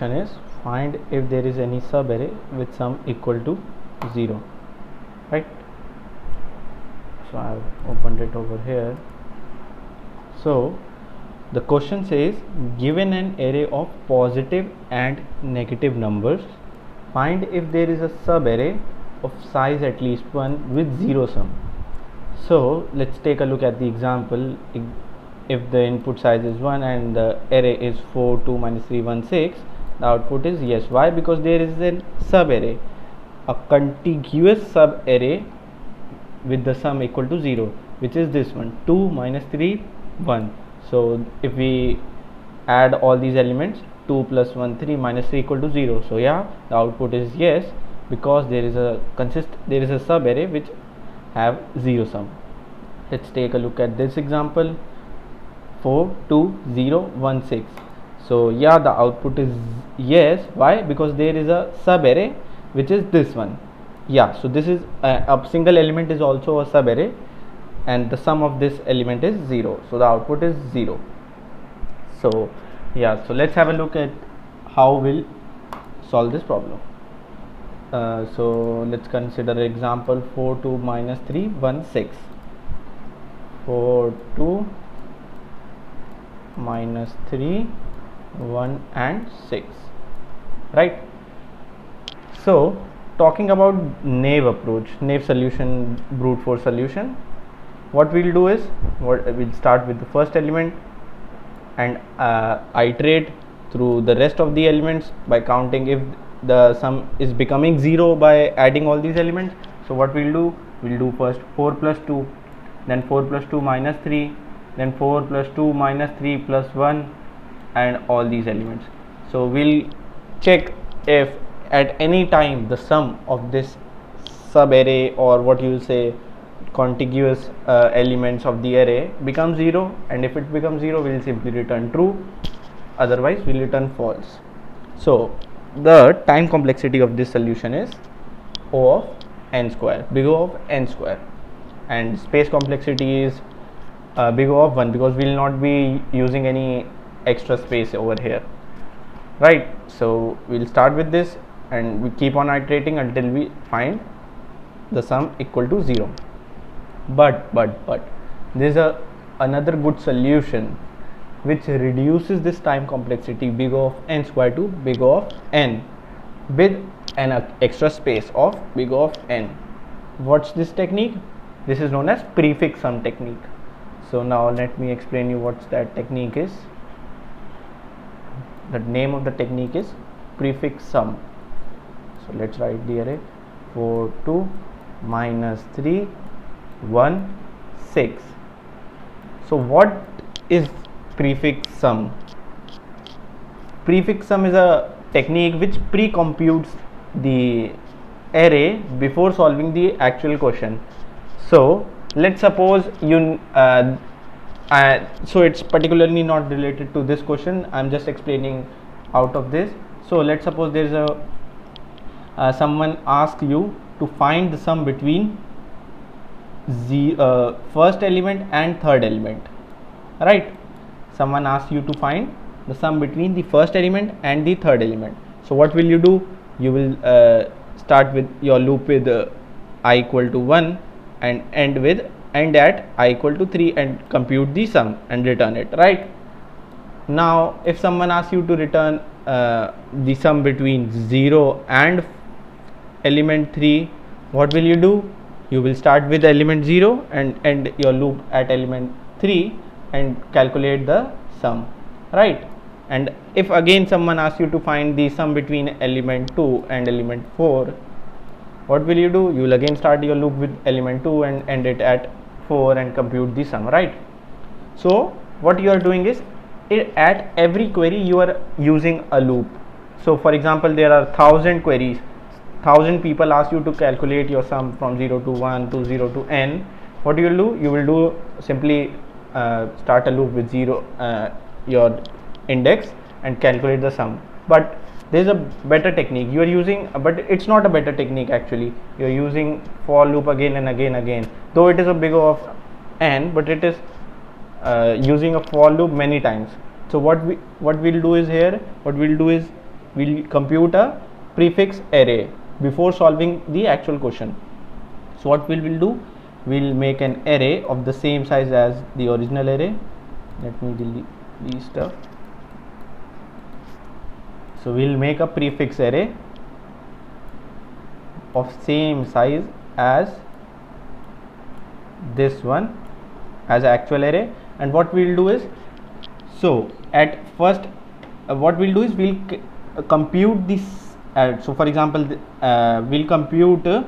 solution is find if there is any subarray with sum equal to 0, right? So I have opened it over here. So the question says, given an array of positive and negative numbers, find if there is a subarray of size at least 1 with 0 sum. So let's take a look at the example. If the input size is 1 and the array is 4, 2, minus 3, 1, 6, the output is yes. Why? Because there is a subarray, a contiguous subarray with the sum equal to 0, which is this one, 2, minus 3, 1. So if we add all these elements, 2 plus 1, 3, minus 3 equal to 0. So yeah, the output is yes, because there is a subarray which have 0 sum. Let's take a look at this example. 4, 2, 0, 1, 6. So yeah, the output is yes. Why? Because there is a subarray which is this one. Yeah, so this is a single element is also a subarray, and the sum of this element is 0. So the output is 0. So yeah, so let's have a look at how we'll solve this problem. So let's consider example 4, 2, minus 3, 1, 6. 4, 2, minus 3, 1 and 6, right? So talking about naive approach, naive solution, brute force solution, what we'll do is we'll start with the first element and iterate through the rest of the elements by counting if the sum is becoming 0 by adding all these elements. So what we'll do first 4 plus 2, then 4 plus 2 minus 3, then 4 plus 2 minus 3 plus 1, and all these elements. So we'll check if at any time the sum of this subarray, or what you will say contiguous elements of the array, becomes 0, and if it becomes 0, we'll simply return true, otherwise we'll return false. So the time complexity of this solution is O of n square, big O of n square, and space complexity is big O of 1, because we will not be using any extra space over here, right? So we'll start with this and we keep on iterating until we find the sum equal to 0. But there's another good solution which reduces this time complexity big O of n square to big O of n with an extra space of big O of n. What's this technique? This is known as prefix sum technique. So now let me explain you what that technique is. The name of the technique is prefix sum. So let's write the array 4, 2, minus 3, 1, 6. So what is prefix sum? Prefix sum is a technique which pre-computes the array before solving the actual question. So let's suppose you so it's particularly not related to this question, I'm just explaining out of this. So let's suppose there is a someone asks you to find the sum between the first element and third element, right? Someone asks you to find the sum between the first element and the third element. So what will you do? You will start with your loop with I equal to 1 and end at I equal to 3 and compute the sum and return it, right? Now if someone asks you to return the sum between 0 and element 3, what will you do? You will start with element 0 and end your loop at element 3 and calculate the sum, right? And if again someone asks you to find the sum between element 2 and element 4, what will you do? You will again start your loop with element 2 and end it at 4 and compute the sum, right? So what you are doing is, at every query you are using a loop. So for example, there are 1000 queries, 1000 people ask you to calculate your sum from 0 to 1 to 0 to n. What you will do? You will do simply start a loop with 0 your index and calculate the sum. But there is a better technique you are using, but it's not a better technique actually. You are using for loop again and again, though it is a big O of n, but it is using a for loop many times. So what we'll do is, here what we'll do is we'll compute a prefix array before solving the actual question. So what we will do, we'll make an array of the same size as the original array. Let me delete these stuff. So we'll make a prefix array of same size as this one as actual array. And what we'll do is, so at first what we'll do is we'll compute this. So for example, we'll compute the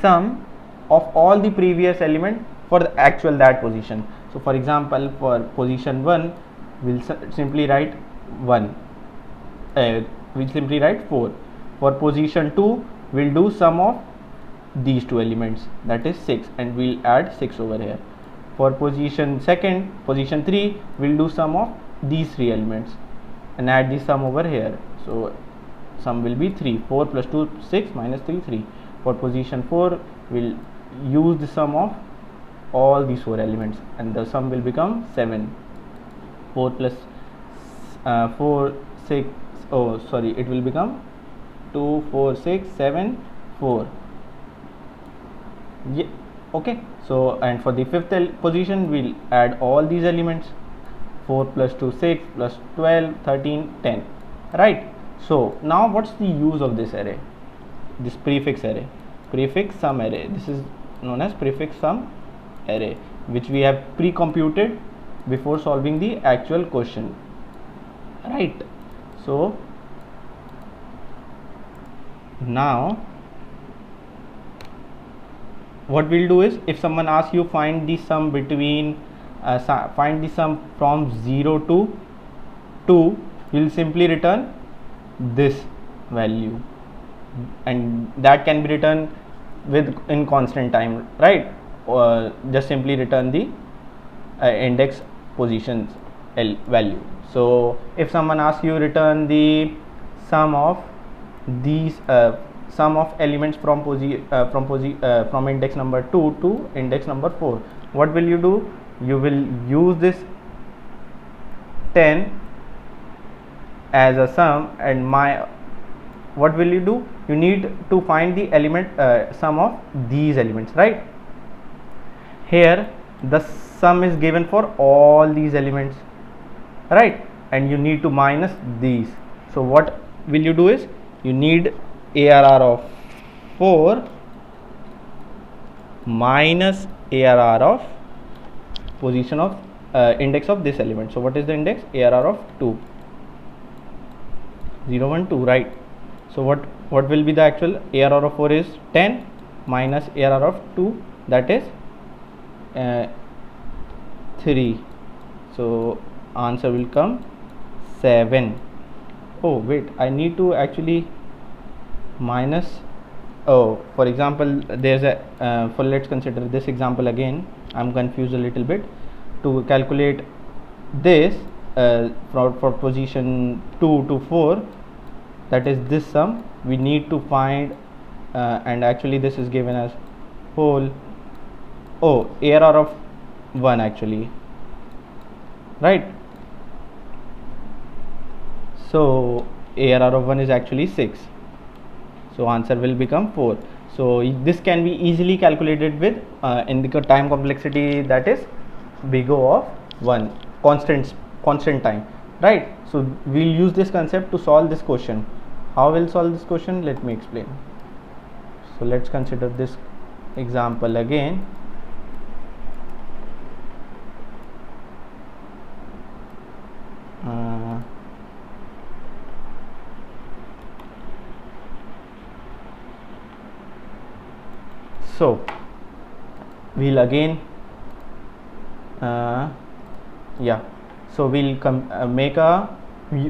sum of all the previous element for the actual that position. So for example, for position 1 we'll simply write 1, we'll simply write 4. For position 2 we'll do sum of these two elements, that is 6, and we'll add 6 over here. For position 3 we'll do sum of these 3 elements and add the sum over here. So sum will be 3. 4 plus 2 6 minus 3 3. For position 4 we'll use the sum of all these 4 elements and the sum will become 7. 4 plus 4 6, oh sorry, it will become 2 4 6 7 4. Yeah, okay. So and for the fifth position we'll add all these elements. 4 plus 2 6 plus 12 13 10, right? So now what's the use of this array, this prefix array, prefix sum array? This is known as prefix sum array, which we have pre-computed before solving the actual question, right? So now what we'll do is, if someone asks you find the sum between find the sum from 0 to 2, we'll simply return this value, and that can be written with in constant time, right? Or just simply return the index positions value. So if someone asks you return the sum of these sum of elements from from index number 2 to index number 4, what will you do? You will use this 10 as a sum, and what will you do? You need to find the element sum of these elements, right? Here the sum is given for all these elements, right? And you need to minus these. So what will you do is, you need ARR of 4 minus ARR of position of index of this element. So what is the index? ARR of 2, 0 1 2, right? So what will be the actual ARR of 4 is 10 minus ARR of 2, that is 3. So answer will come 7. Oh wait, I need to actually minus, oh, for example there's a let's consider this example again. I'm confused a little bit. To calculate this for position 2 to 4, that is this sum, we need to find and actually this is given as whole, oh, ARR of 1 actually, right? So ARR of 1 is actually 6, so answer will become 4. So this can be easily calculated with in the time complexity, that is big O of 1, constant time, right? So we'll use this concept to solve this question. How we'll solve this question? Let me explain. So let's consider this example again. So we'll again so we'll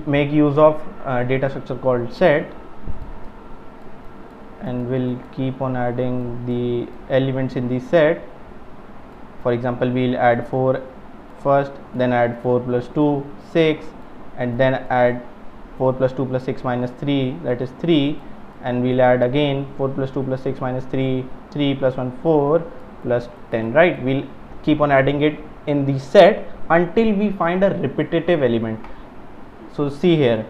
make use of data structure called set, and we'll keep on adding the elements in the set. For example, we'll add 4 first, then add 4 plus 2 6, and then add 4 plus 2 plus 6 minus 3, that is 3, and we'll add again 4 plus 2 plus 6 minus 3 3 plus 1 4 plus 10, right? We'll keep on adding it in the set until we find a repetitive element. So see here,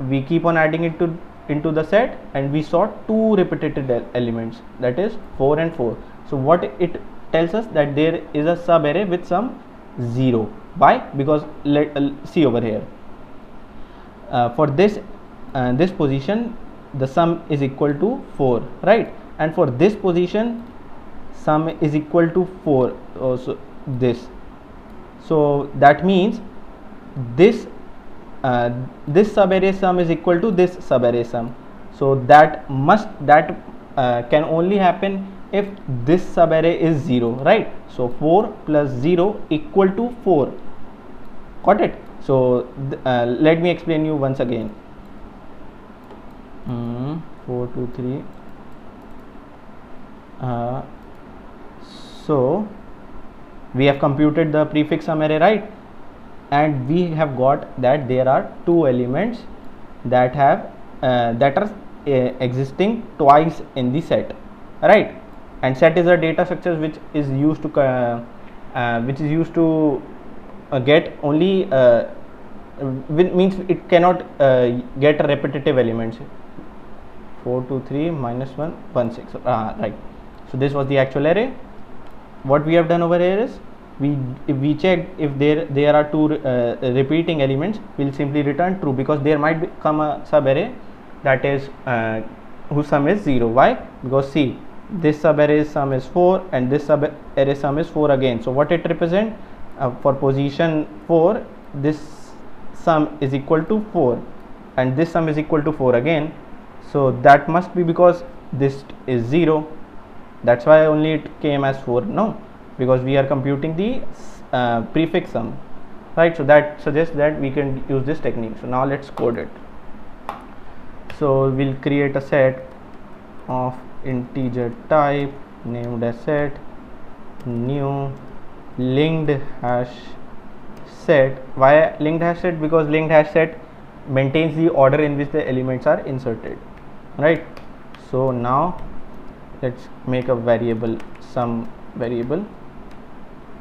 we keep on adding it to into the set, and we saw two repetitive elements, that is 4 and 4. So what it tells us, that there is a sub array with some 0. Why? Because see over here, for this this position the sum is equal to 4, right? And for this position sum is equal to 4 also, this. So that means this this subarray sum is equal to this subarray sum. So that can only happen if this subarray is 0, right? So 4 plus 0 equal to 4. Got it? So let me explain you once again. 4 2 3. So we have computed the prefix sum array, right? And we have got that there are two elements that have that are existing twice in the set, right? And set is a data structure which is used to get only means it cannot get repetitive elements. 4 2 3 minus 1 1 6, right? So this was the actual array. What we have done over here is, if we checked if there are two repeating elements, we'll simply return true, because there might become a sub array that is whose sum is 0. Why? Because see, this sub array sum is 4 and this sub array sum is 4 again. So what it represent, for position 4 this sum is equal to 4 and this sum is equal to 4 again. So that must be because this is 0, that's why only it came as 4. No, because we are computing the prefix sum, right? So that suggests that we can use this technique. So now let's code it. So we'll create a set of integer type named as set new linked hash set. Why linked hash set? Because linked hash set maintains the order in which the elements are inserted, right? So now let's make a variable, sum variable,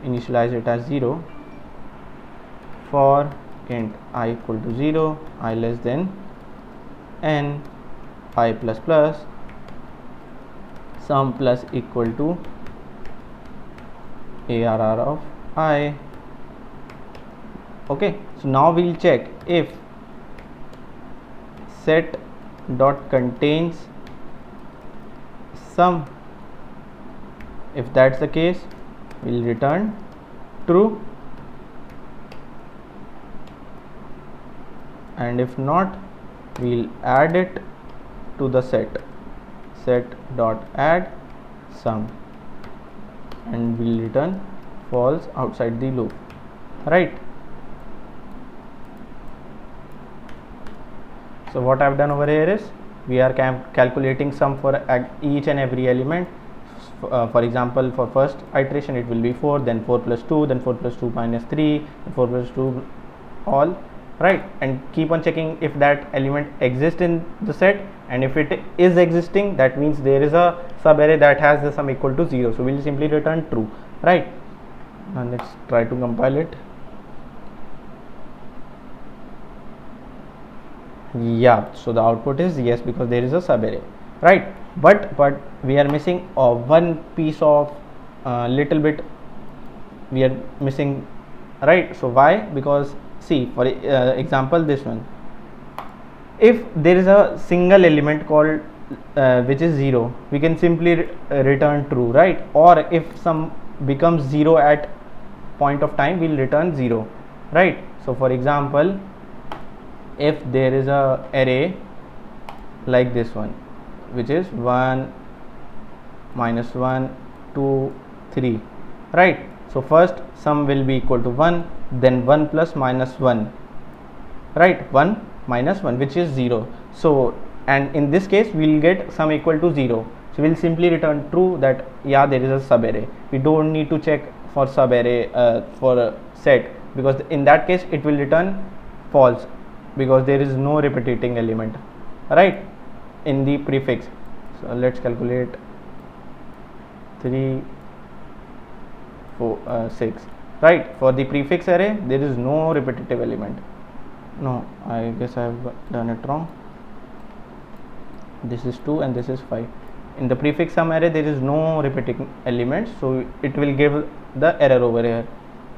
initialize it as 0, for int I equal to 0, I less than n, I plus plus, sum plus equal to arr of I. Okay, so now we'll check if set dot contains sum. If that's the case, we'll return true, and if not, we'll add it to the set dot add sum, and we'll return false outside the loop, right? So what I've done over here is, we are calculating sum for each and every element. For example, for first iteration it will be 4, then 4 plus 2, then 4 plus 2 minus 3, 4 plus 2, all, right? And keep on checking if that element exists in the set, and if it is existing, that means there is a sub array that has the sum equal to 0. So we'll simply return true, right? And let's try to compile it. Yeah, so the output is yes, because there is a sub array, right? But we are missing one piece of little bit we are missing, right? So why? Because see, for example, this one, if there is a single element called which is 0, we can simply return true, right? Or if some becomes 0 at point of time, we'll return 0, right? So for example, if there is a array like this one, which is 1 minus 1 2 3, right? So first sum will be equal to 1, then 1 plus minus 1, right? 1 minus 1, which is 0. So, and in this case we'll get sum equal to 0. So we'll simply return true, that yeah, there is a sub array. We don't need to check for sub array for a set, because in that case it will return false, because there is no repeating element, right, in the prefix. So let's calculate 3 4 6, right? For the prefix array there is no repetitive element, No, I guess I have done it wrong. This is 2 and this is 5. In the prefix sum array there is no repeating elements, so it will give the error over here.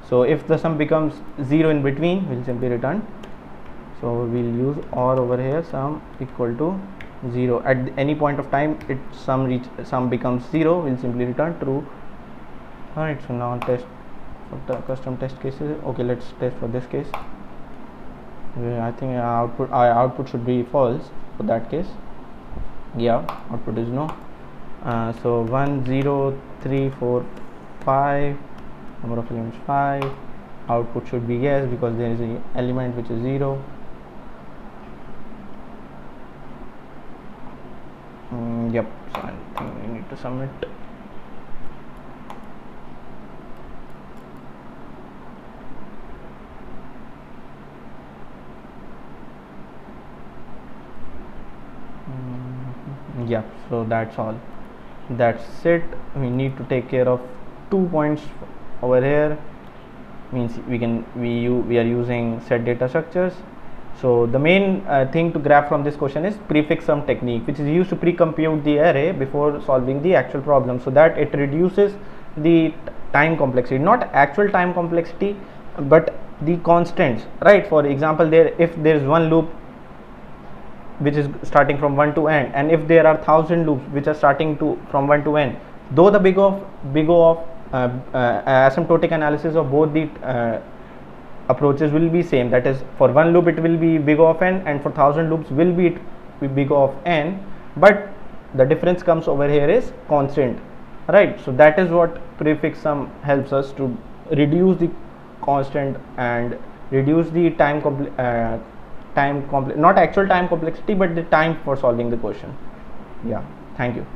So if the sum becomes 0 in between, we'll simply return. So we'll use or over here, sum equal to 0. At any point of time sum becomes 0, we'll simply return true. Alright, so now test for the custom test cases. Okay, let's test for this case. I think our output should be false for that case. Yeah, output is no. So 1 0 3 4 5, number of elements 5. Output should be yes, because there is an element which is 0. Yep, so I think we need to submit. Yeah, so that's all. That's it. We need to take care of 2 points over here. Means we are using set data structures. So the main thing to grab from this question is prefix sum technique, which is used to pre-compute the array before solving the actual problem, so that it reduces the time complexity, not actual time complexity but the constants, right? For example, if there is one loop which is starting from 1 to n, and if there are 1000 loops which are starting from 1 to n, though the big O of asymptotic analysis of both the approaches will be same, that is for one loop it will be big O of n, and for 1000 loops will be big O of n, but the difference comes over here is constant, right? So that is what prefix sum helps us to reduce the constant and reduce the not actual time complexity but the time for solving the question. Yeah, thank you.